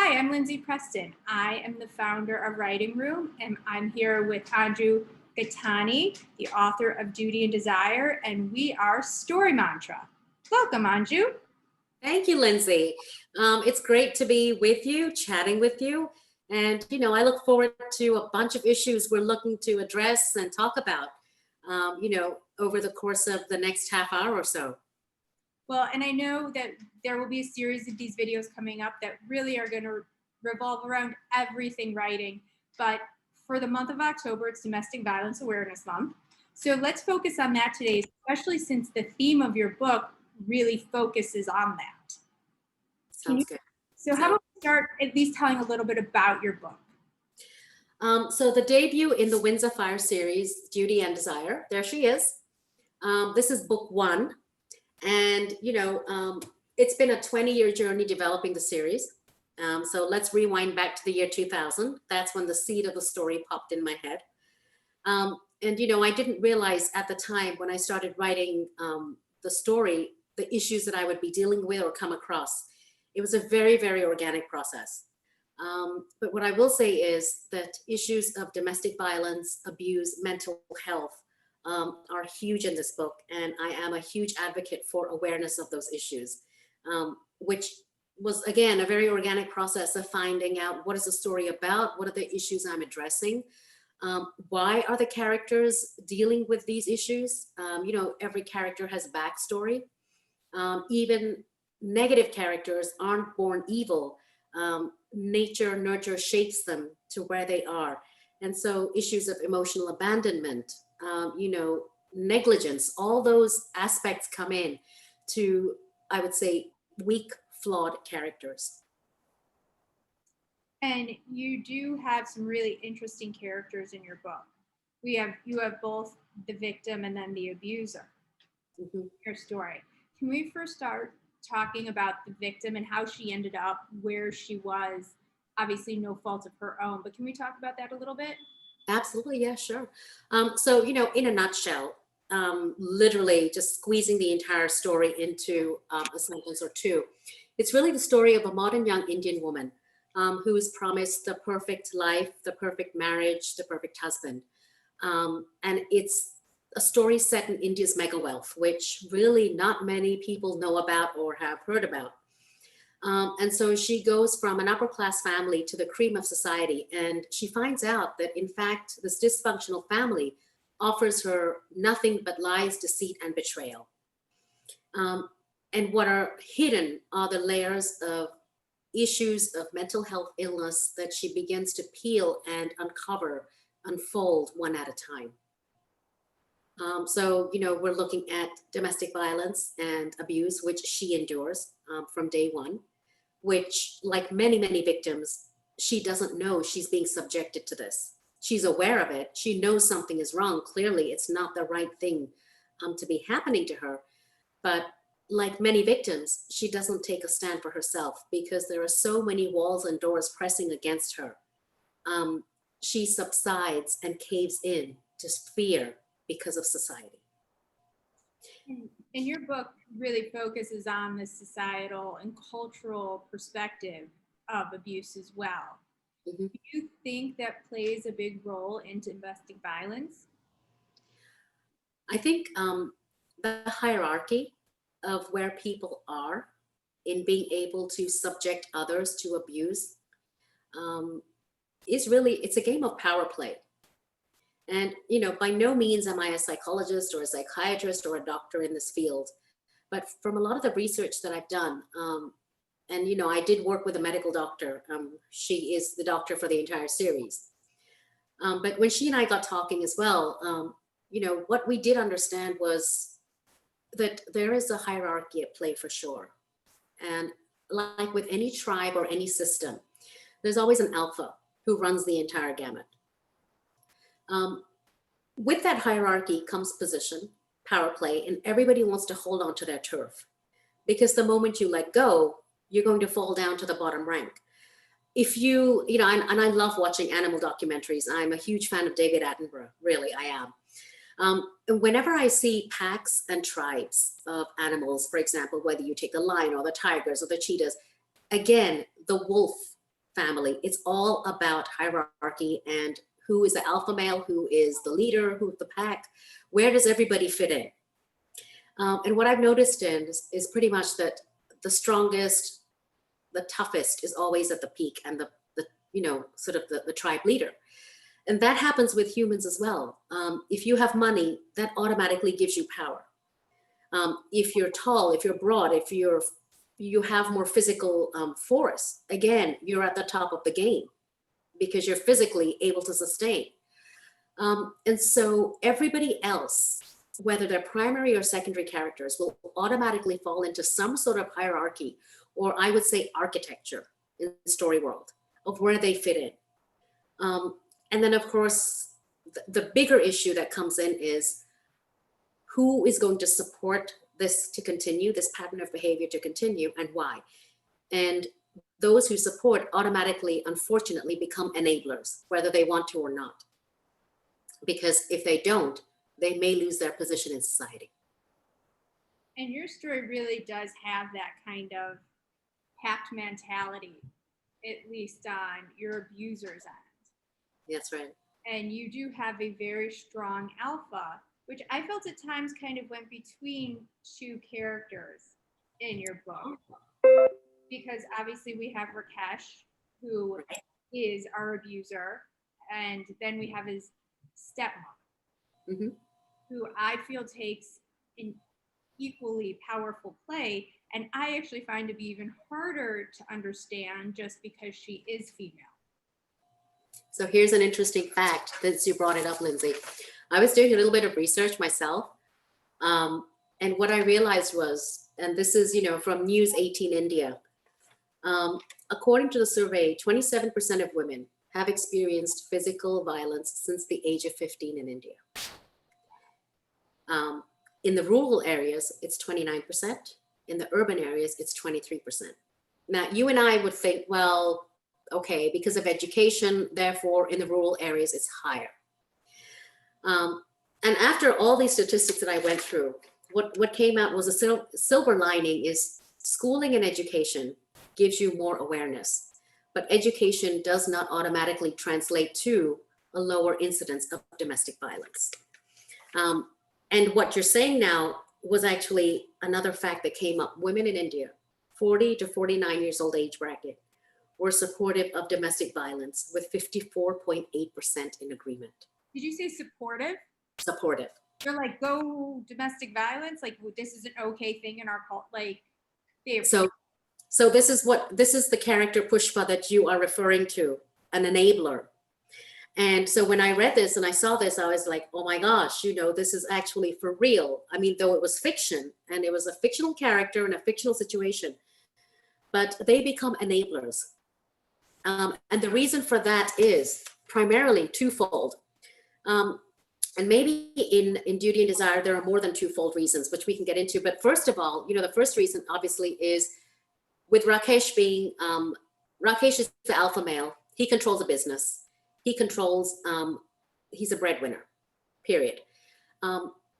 Hi, I'm Lindsay Preston. I am the founder of Writing Room, and I'm here with Anju Gattani, the author of Duty and Desire, and we are Story Mantra. Welcome, Anju. Thank you, Lindsay. It's great to be with you, chatting with you. And, I look forward to a bunch of issues we're looking to address and talk about, over the course of the next half hour or so. Well, and I know that there will be a series of these videos coming up that really are going to revolve around everything writing. But for the month of October, it's Domestic Violence Awareness Month. So let's focus on that today, especially since the theme of your book really focuses on that. Sounds good. So how about we start at least telling a little bit about your book? So the debut in the Winds of Fire series, Duty and Desire, there she is. This is book one. And, it's been a 20-year journey developing the series. So let's rewind back to the year 2000. That's when the seed of the story popped in my head. And, I didn't realize at the time when I started writing the story, the issues that I would be dealing with or come across. It was a very, very organic process. But what I will say is that issues of domestic violence, abuse, mental health are huge in this book. And I am a huge advocate for awareness of those issues, which was, again, a very organic process of finding out what is the story about, what are the issues I'm addressing, why are the characters dealing with these issues? Every character has backstory. Even negative characters aren't born evil. Nature, nurture shapes them to where they are. And so issues of emotional abandonment, negligence, all those aspects come in to, I would say, weak, flawed characters. And you do have some really interesting characters in your book. You have both the victim and then the abuser. Your story. Can we first start talking about the victim and how she ended up where she was? Obviously, no fault of her own, but can we talk about that a little bit? Absolutely, yeah, sure. So, in a nutshell, literally just squeezing the entire story into a sentence or two, it's really the story of a modern young Indian woman who is promised the perfect life, the perfect marriage, the perfect husband. And it's a story set in India's mega wealth, which really not many people know about or have heard about. And so she goes from an upper class family to the cream of society. And she finds out that, in fact, this dysfunctional family offers her nothing but lies, deceit, and betrayal. And what are hidden are the layers of issues of mental health illness that she begins to peel and uncover, unfold one at a time. So, we're looking at domestic violence and abuse, which she endures from day one, which, like many, many victims, she doesn't know she's being subjected to this. She's aware of it. She knows something is wrong. Clearly, it's not the right thing to be happening to her. But like many victims, she doesn't take a stand for herself because there are so many walls and doors pressing against her. She subsides and caves in to fear because of society. And your book really focuses on the societal and cultural perspective of abuse as well. Mm-hmm. Do you think that plays a big role in domestic violence? I think the hierarchy of where people are in being able to subject others to abuse is really, it's a game of power play. And, by no means am I a psychologist or a psychiatrist or a doctor in this field. But from a lot of the research that I've done, and, I did work with a medical doctor. She is the doctor for the entire series. But when she and I got talking as well, what we did understand was that there is a hierarchy at play for sure. And like with any tribe or any system, there's always an alpha who runs the entire gamut. With that hierarchy comes position, power play, and everybody wants to hold on to their turf. Because the moment you let go, you're going to fall down to the bottom rank. If you, and I love watching animal documentaries. I'm a huge fan of David Attenborough, really, I am. And whenever I see packs and tribes of animals, for example, whether you take the lion or the tigers or the cheetahs, again, the wolf family. It's all about hierarchy and who is the alpha male, who is the leader, who's the pack, where does everybody fit in? And what I've noticed is pretty much that the strongest, the toughest is always at the peak, and the sort of the tribe leader. And that happens with humans as well. If you have money, that automatically gives you power. If you're tall, if you're broad, if you have more physical force, again, you're at the top of the game because you're physically able to sustain. And so everybody else, whether they're primary or secondary characters, will automatically fall into some sort of hierarchy, or I would say architecture in the story world of where they fit in. And then, of course, the bigger issue that comes in is who is going to support this to continue, this pattern of behavior to continue, and why. And those who support automatically, unfortunately, become enablers, whether they want to or not. Because if they don't, they may lose their position in society. And your story really does have that kind of pact mentality, at least on your abuser's end. That's right. And you do have a very strong alpha, which I felt at times kind of went between two characters in your book. Because obviously we have Rakesh, who is our abuser, and then we have his stepmom, who I feel takes an equally powerful play, and I actually find to be even harder to understand just because she is female. So here's an interesting fact, since you brought it up, Lindsay. I was doing a little bit of research myself, and what I realized was, and this is, from News 18 India, according to the survey, 27% of women have experienced physical violence since the age of 15 in India. In the rural areas, it's 29%. In the urban areas, it's 23%. Now, you and I would think, well, okay, because of education, therefore, in the rural areas, it's higher. And after all these statistics that I went through, what came out was a silver lining is schooling and education gives you more awareness, but education does not automatically translate to a lower incidence of domestic violence. And what you're saying now was actually another fact that came up. Women in India, 40 to 49 years old age bracket, were supportive of domestic violence with 54.8% in agreement. Did you say supportive? Supportive. They're like, go domestic violence? Like, this is an okay thing in our culture? Like, So this is the character Pushpa that you are referring to, an enabler. And so when I read this and I saw this, I was like, oh my gosh, this is actually for real. I mean, though it was fiction and it was a fictional character in a fictional situation, but they become enablers. And the reason for that is primarily twofold. And maybe in Duty and Desire, there are more than twofold reasons, which we can get into. But first of all, the first reason obviously is with Rakesh being, Rakesh is the alpha male. He controls a business. He controls, he's a breadwinner, period.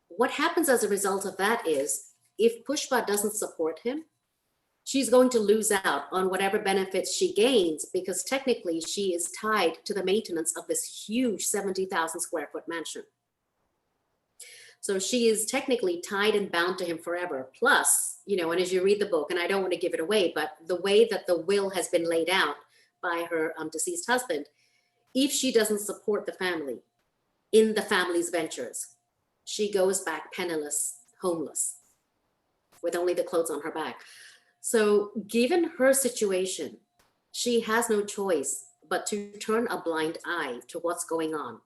What happens as a result of that is if Pushpa doesn't support him, she's going to lose out on whatever benefits she gains because technically she is tied to the maintenance of this huge 70,000 square foot mansion. So she is technically tied and bound to him forever. Plus, and as you read the book, and I don't want to give it away, but the way that the will has been laid out by her deceased husband, if she doesn't support the family in the family's ventures, she goes back penniless, homeless, with only the clothes on her back. So given her situation, she has no choice but to turn a blind eye to what's going on.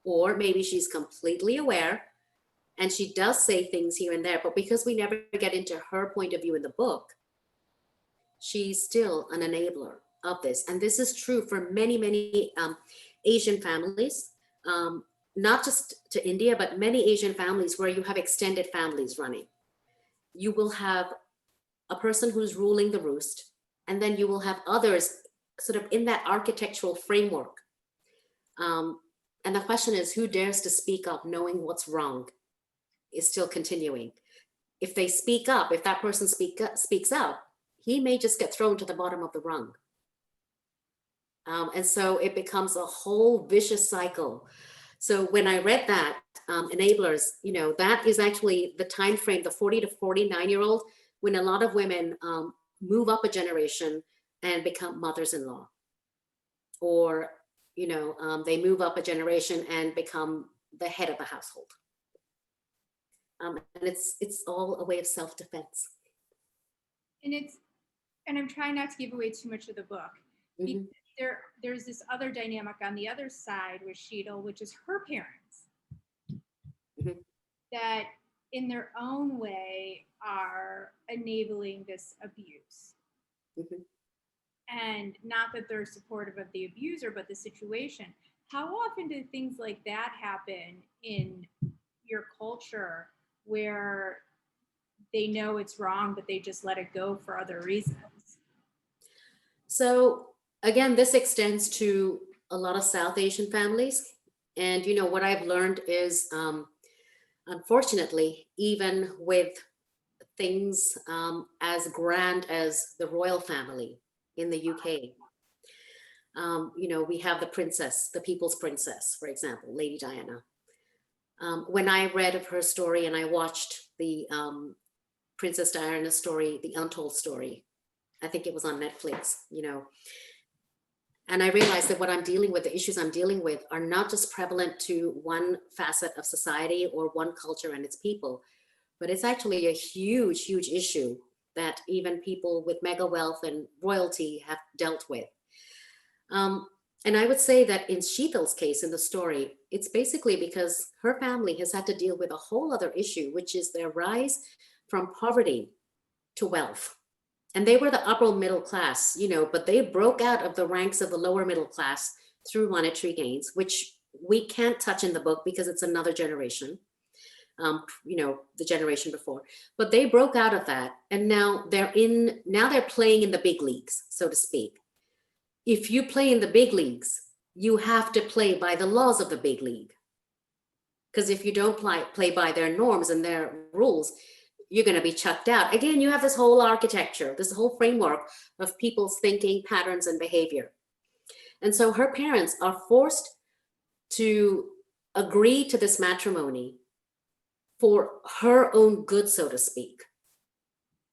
Or maybe she's completely aware and she does say things here and there, but because we never get into her point of view in the book, she's still an enabler of this. And this is true for many, many Asian families, not just to India, but many Asian families where you have extended families running. You will have a person who's ruling the roost, and then you will have others sort of in that architectural framework. And the question is, who dares to speak up knowing what's wrong is still continuing. If they speak up, if that person speaks up, he may just get thrown to the bottom of the rung. And so it becomes a whole vicious cycle. So when I read that, enablers, that is actually the time frame, the 40 to 49-year-old, when a lot of women move up a generation and become mothers-in-law, or they move up a generation and become the head of the household. And it's all a way of self-defense. And I'm trying not to give away too much of the book. Mhm. There's this other dynamic on the other side with Sheetal, which is her parents, Mhm. that in their own way are enabling this abuse. Mhm. And not that they're supportive of the abuser, but the situation. How often do things like that happen in your culture, where they know it's wrong, but they just let it go for other reasons? So again, this extends to a lot of South Asian families. And what I've learned is, unfortunately, even with things as grand as the royal family in the UK, we have the princess, the people's princess, for example, Lady Diana. When I read of her story and I watched the Princess Diana story, The Untold Story, I think it was on Netflix, and I realized that what I'm dealing with, the issues I'm dealing with, are not just prevalent to one facet of society or one culture and its people, but it's actually a huge, huge issue that even people with mega wealth and royalty have dealt with. And I would say that in Sheetal's case in the story, it's basically because her family has had to deal with a whole other issue, which is their rise from poverty to wealth. And they were the upper middle class, but they broke out of the ranks of the lower middle class through monetary gains, which we can't touch in the book because it's another generation, the generation before. But they broke out of that, and now they're playing in the big leagues, so to speak. If you play in the big leagues, you have to play by the laws of the big league. Because if you don't play by their norms and their rules, you're going to be chucked out. Again, you have this whole architecture, this whole framework of people's thinking patterns and behavior. And so her parents are forced to agree to this matrimony for her own good, so to speak,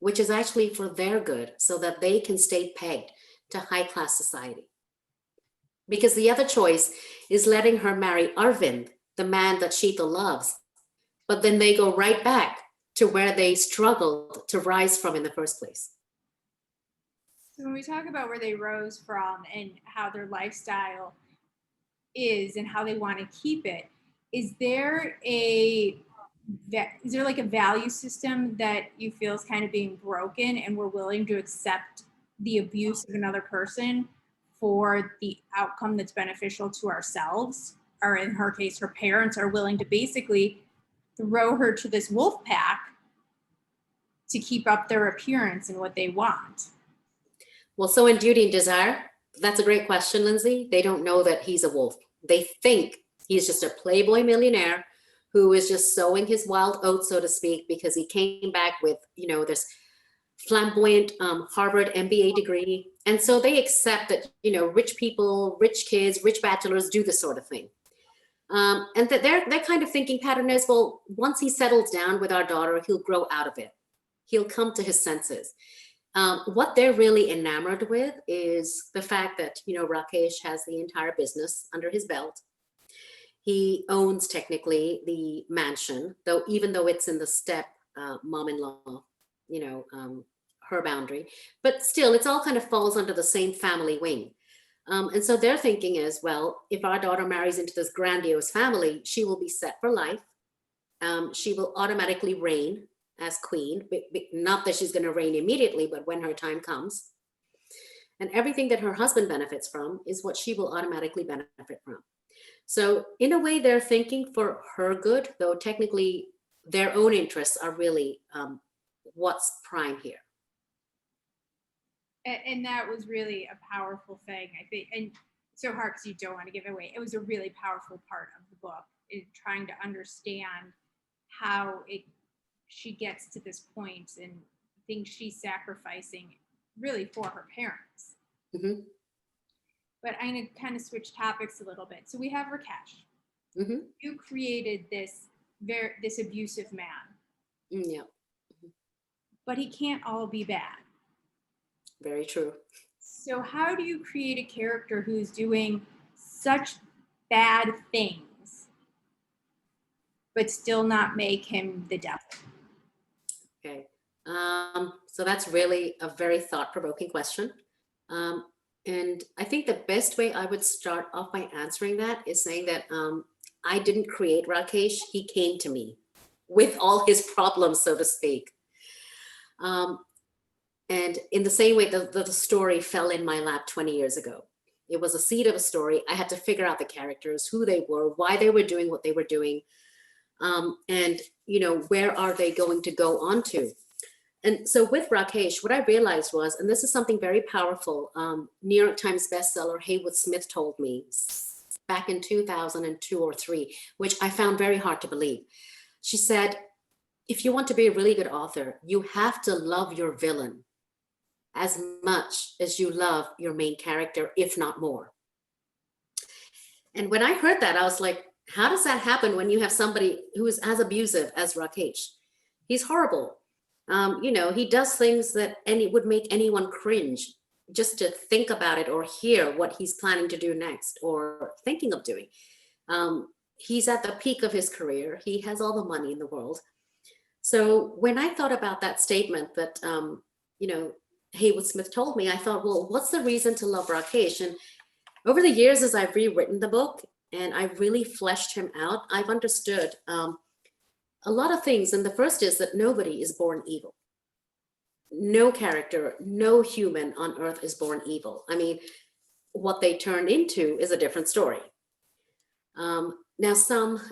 which is actually for their good, so that they can stay pegged to high-class society. Because the other choice is letting her marry Arvind, the man that Sheetal loves, but then they go right back to where they struggled to rise from in the first place. So when we talk about where they rose from and how their lifestyle is and how they want to keep it, is there like a value system that you feel is kind of being broken, and we're willing to accept the abuse of another person for the outcome that's beneficial to ourselves? Or in her case, her parents are willing to basically throw her to this wolf pack to keep up their appearance and what they want. Well, so in Duty and Desire, that's a great question, Lindsay. They don't know that he's a wolf. They think he's just a playboy millionaire who is just sowing his wild oats, so to speak, because he came back with, this flamboyant Harvard MBA degree. And so they accept that, rich people, rich kids, rich bachelors do this sort of thing. And that their kind of thinking pattern is, well, once he settles down with our daughter, he'll grow out of it. He'll come to his senses. What they're really enamored with is the fact that, Rakesh has the entire business under his belt. He owns technically the mansion, even though it's in the step mom-in-law, her boundary, but still it's all kind of falls under the same family wing. And so their thinking is, well, if our daughter marries into this grandiose family, she will be set for life. She will automatically reign as queen, not that she's going to reign immediately, but when her time comes. And everything that her husband benefits from is what she will automatically benefit from. So in a way, they're thinking for her good, though technically their own interests are really what's prime here. And that was really a powerful thing, I think. And so hard because you don't want to give it away. It was a really powerful part of the book, in trying to understand how she gets to this point and things she's sacrificing really for her parents. Mm-hmm. but I'm going to kind of switch topics a little bit. So we have Rakesh. Mm-hmm. You created this abusive man, Yeah, but he can't all be bad. very true. So how do you create a character who's doing such bad things, but still not make him the devil? Okay. So that's really a very thought-provoking question. Um, and I think the best way I would start off by answering that is saying that I didn't create Rakesh, he came to me with all his problems, so to speak. And in the same way, the story fell in my lap 20 years ago. It was a seed of a story. I had to figure out the characters, who they were, why they were doing what they were doing, and where are they going to go on to. And so with Rakesh, what I realized was, and this is something very powerful, New York Times bestseller Haywood Smith told me back in 2002 or 3, which I found very hard to believe. She said, if you want to be a really good author, you have to love your villain as much as you love your main character, if not more. And when I heard that, I was like, how does that happen when you have somebody who is as abusive as Rakesh? He's horrible. He does things that would make anyone cringe just to think about it or hear what he's planning to do next or thinking of doing. He's at the peak of his career. He has all the money in the world. So when I thought about that statement that, Haywood Smith told me, I thought, well, what's the reason to love Rakesh? And over the years, as I've rewritten the book and I've really fleshed him out, I've understood a lot of things. And the first is that nobody is born evil. No character, no human on earth is born evil. I mean, what they turn into is a different story. Now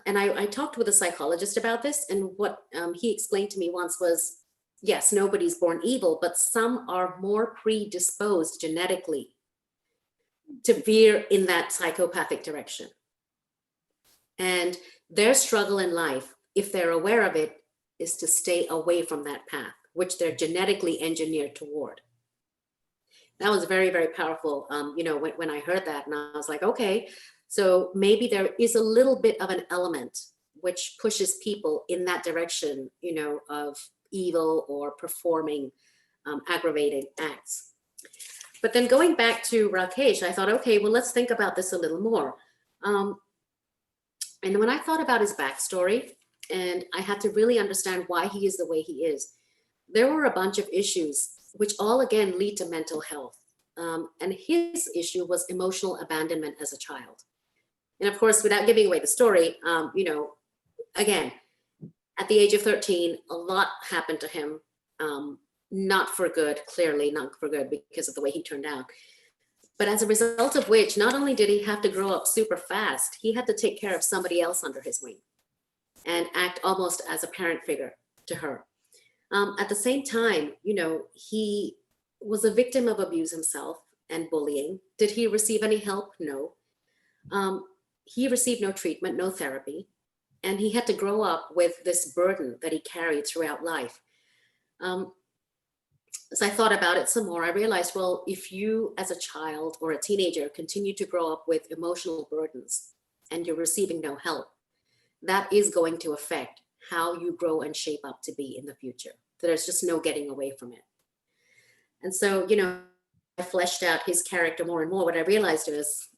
I talked with a psychologist about this, and what he explained to me once was, yes, nobody's born evil, but some are more predisposed genetically to veer in that psychopathic direction. And their struggle in life, if they're aware of it, is to stay away from that path, which they're genetically engineered toward. That was very, very powerful, when I heard that, and I was like, okay, so maybe there is a little bit of an element which pushes people in that direction, of evil or performing aggravating acts. But then going back to Rakesh, I thought, okay, well, let's think about this a little more. And when I thought about his backstory, and I had to really understand why he is the way he is, there were a bunch of issues which all, again, lead to mental health. And his issue was emotional abandonment as a child. And of course, without giving away the story, again, at the age of 13, a lot happened to him. Not for good, clearly not for good because of the way he turned out. But as a result of which, not only did he have to grow up super fast, he had to take care of somebody else under his wing and act almost as a parent figure to her. At the same time, he was a victim of abuse himself and bullying. Did he receive any help? No. He received no treatment, no therapy, and he had to grow up with this burden that he carried throughout life. As I thought about it some more, I realized, well, if you as a child or a teenager continue to grow up with emotional burdens and you're receiving no help, that is going to affect how you grow and shape up to be in the future. There's just no getting away from it. And so, I fleshed out his character more and more. What I realized was,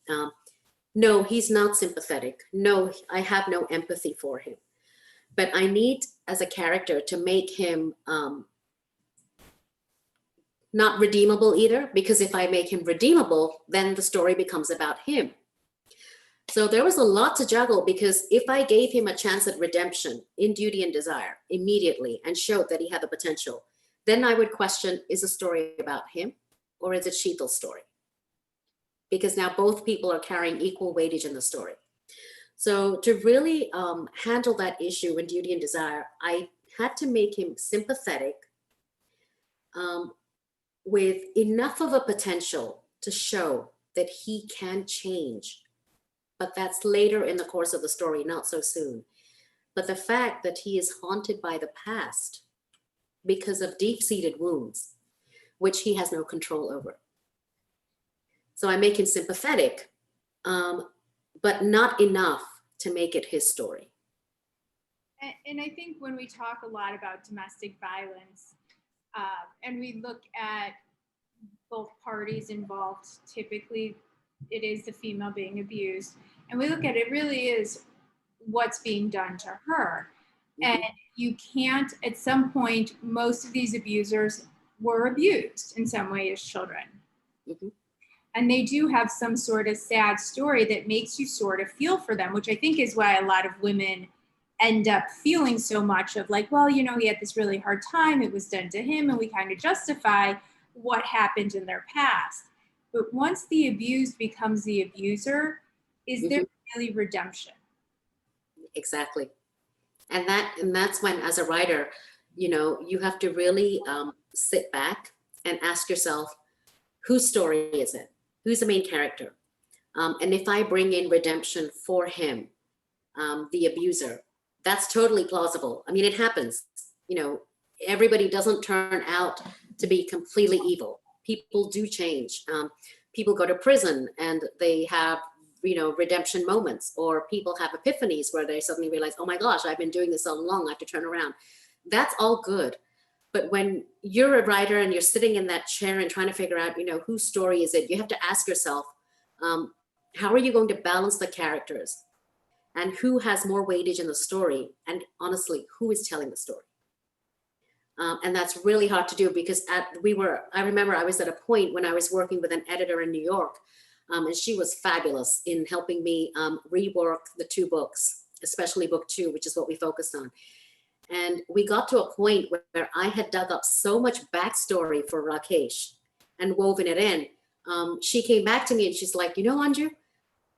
no, he's not sympathetic. No, I have no empathy for him. But I need, as a character, to make him not redeemable either, because if I make him redeemable, then the story becomes about him. So there was a lot to juggle, because if I gave him a chance at redemption in Duty and Desire immediately and showed that he had the potential, then I would question, is the story about him or is it Sheetal's story? Because now both people are carrying equal weightage in the story. So to really handle that issue in Duty and Desire, I had to make him sympathetic, with enough of a potential to show that he can change. But that's later in the course of the story, not so soon. But the fact that he is haunted by the past because of deep-seated wounds, which he has no control over. So I make him sympathetic, but not enough to make it his story. And I think when we talk a lot about domestic violence, and we look at both parties involved, typically it is the female being abused, and we look at it really is what's being done to her. Mhm. And you can't, at some point, most of these abusers were abused in some way as children. Mhm. And they do have some sort of sad story that makes you sort of feel for them, which I think is why a lot of women end up feeling so much of like, well, he had this really hard time, it was done to him, and we kind of justify what happened in their past. But once the abused becomes the abuser, is there really redemption? Exactly. And that's when, as a writer, you have to really sit back and ask yourself, whose story is it? Who's the main character? And if I bring in redemption for him, the abuser, that's totally plausible. I mean, it happens. Everybody doesn't turn out to be completely evil. People do change. People go to prison and they have redemption moments, or people have epiphanies where they suddenly realize, oh my gosh, I've been doing this all along, I have to turn around. That's all good. But when you're a writer and you're sitting in that chair and trying to figure out, whose story is it, you have to ask yourself, how are you going to balance the characters, and who has more weightage in the story, and honestly, who is telling the story? And that's really hard to do, because I remember I was at a point when I was working with an editor in New York, and she was fabulous in helping me rework the 2 books, especially book 2, which is what we focused on. And we got to a point where I had dug up so much backstory for Rakesh and woven it in. She came back to me and she's like, Anju,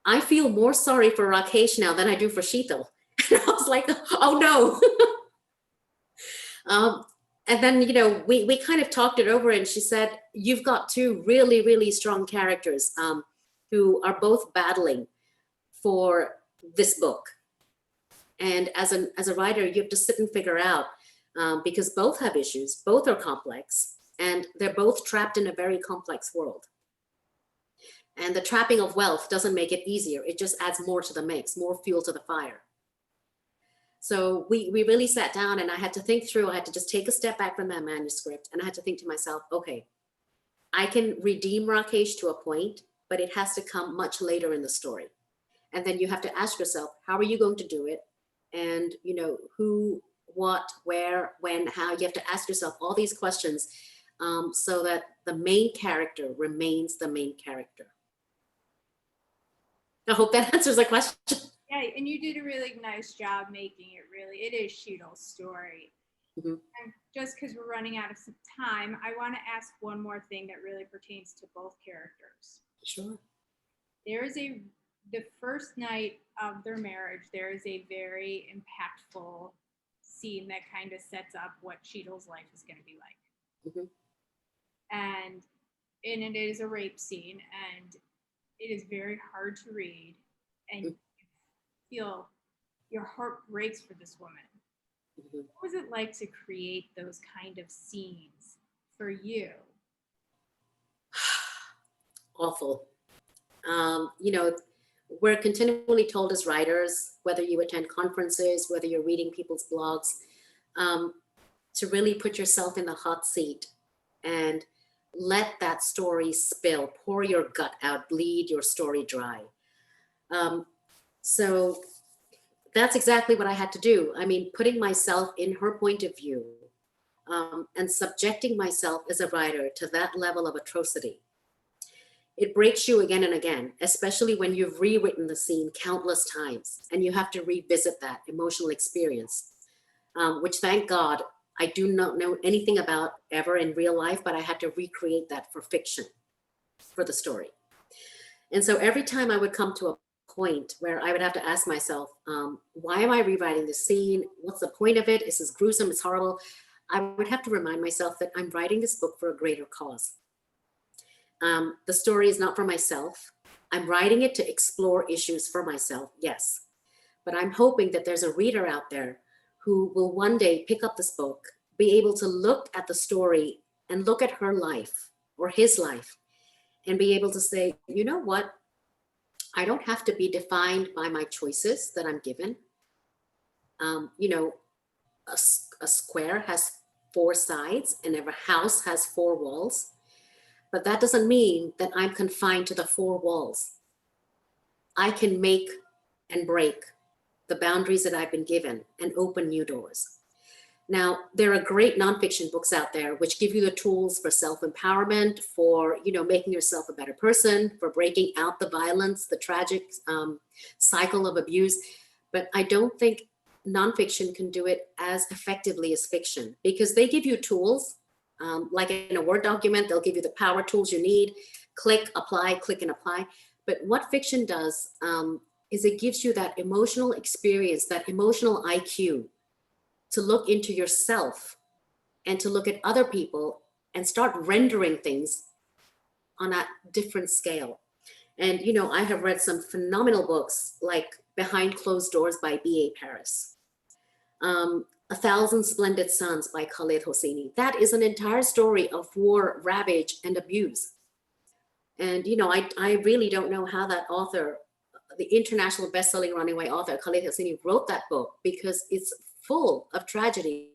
I feel more sorry for Rakesh now than I do for Sheetal. And I was like, oh no. And then, we kind of talked it over, and she said, you've got 2 really, really strong characters who are both battling for this book. And as a writer, you have to sit and figure out, because both have issues, both are complex, and they're both trapped in a very complex world. And the trapping of wealth doesn't make it easier. It just adds more to the mix, more fuel to the fire. So we really sat down, and I had to think through. I had to just take a step back from that manuscript, and I had to think to myself, okay, I can redeem Rakesh to a point, but it has to come much later in the story. And then you have to ask yourself, how are you going to do it? And, who, what, where, when, how. You have to ask yourself all these questions so that the main character remains the main character. I hope that answers the question. Yeah, and you did a really nice job making it really. It is Sheetal's story. Mm-hmm. And just because we're running out of some time, I want to ask one more thing that really pertains to both characters. Sure. There is the first night of their marriage, there is a very impactful scene that kind of sets up what Sheetal's life is going to be like. Mm-hmm. And it is a rape scene, and it is very hard to read, and you feel your heart breaks for this woman. Mm-hmm. What was it like to create those kind of scenes for you? Awful. We're continually told as writers, whether you attend conferences, whether you're reading people's blogs, to really put yourself in the hot seat and let that story spill, pour your gut out, bleed your story dry. So that's exactly what I had to do. I mean, putting myself in her point of view and subjecting myself as a writer to that level of atrocity. It breaks you again and again, especially when you've rewritten the scene countless times and you have to revisit that emotional experience, which, thank God, I do not know anything about ever in real life, but I had to recreate that for fiction, for the story. And so every time I would come to a point where I would have to ask myself, why am I rewriting this scene? What's the point of it? This is gruesome, it's horrible. I would have to remind myself that I'm writing this book for a greater cause. The story is not for myself. I'm writing it to explore issues for myself, yes. But I'm hoping that there's a reader out there who will one day pick up this book, be able to look at the story and look at her life or his life and be able to say, you know what? I don't have to be defined by my choices that I'm given. You know, a square has four sides and every house has four walls, but that doesn't mean that I'm confined to the four walls. I can make and break the boundaries that I've been given and open new doors. Now, there are great nonfiction books out there which give you the tools for self-empowerment, for, you know, making yourself a better person, for breaking out the violence, the tragic cycle of abuse. But I don't think nonfiction can do it as effectively as fiction, because they give you tools, like in a Word document, they'll give you the power tools you need, click, apply, click and apply. But what fiction does is it gives you that emotional experience, that emotional IQ, to look into yourself and to look at other people and start rendering things on a different scale. And, you know, I have read some phenomenal books like Behind Closed Doors by B.A. Paris, A Thousand Splendid Suns by Khaled Hosseini. That is an entire story of war, ravage, and abuse. And, you know, I really don't know how that author, the international best-selling runaway author, Khaled Hosseini, wrote that book, because it's full of tragedy.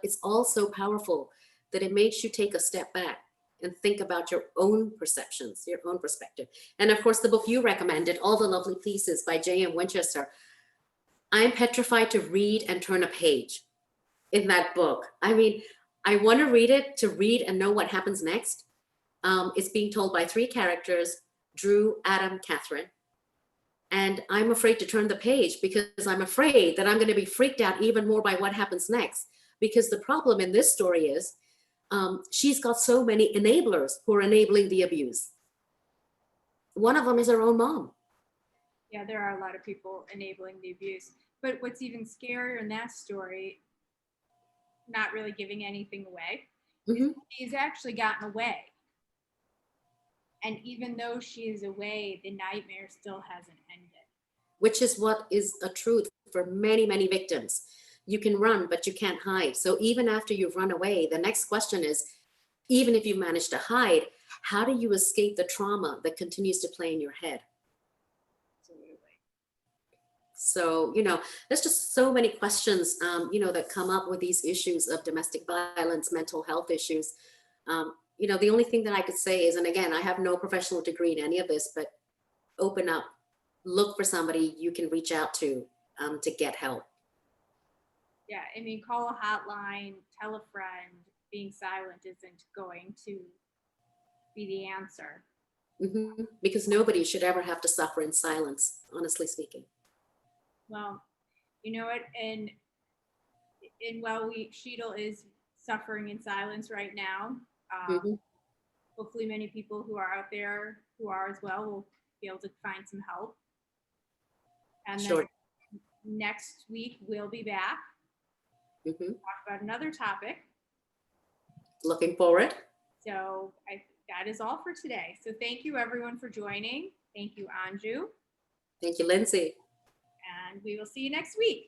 It's all so powerful that it makes you take a step back and think about your own perceptions, your own perspective. And of course, the book you recommended, All the Lovely Pieces by J.M. Winchester, I'm petrified to read and turn a page in that book. I mean, I want to read it to read and know what happens next. It's being told by three characters, Drew, Adam, Catherine. And I'm afraid to turn the page because I'm afraid that I'm going to be freaked out even more by what happens next. Because the problem in this story is she's got so many enablers who are enabling the abuse. One of them is her own mom. Yeah, there are a lot of people enabling the abuse. But what's even scarier in that story, not really giving anything away, is she's actually gotten away. And even though she is away, the nightmare still hasn't ended. Which is what is a truth for many, many victims. You can run, but you can't hide. So even after you've run away, the next question is, even if you've managed to hide, how do you escape the trauma that continues to play in your head? Absolutely. So, you know, there's just so many questions, you know, that come up with these issues of domestic violence, mental health issues. You know, the only thing that I could say is, and again, I have no professional degree in any of this, but open up, look for somebody you can reach out to get help. Yeah, I mean, call a hotline, tell a friend. Being silent isn't going to be the answer. Because nobody should ever have to suffer in silence, honestly speaking. Well, you know what? And while Sheetal is suffering in silence right now, hopefully many people who are out there who are as well will be able to find some help. And then next week we'll be back. Talk about another topic. Looking forward. So that is all for today. So thank you everyone for joining. Thank you, Anju. Thank you, Lindsay. And we will see you next week.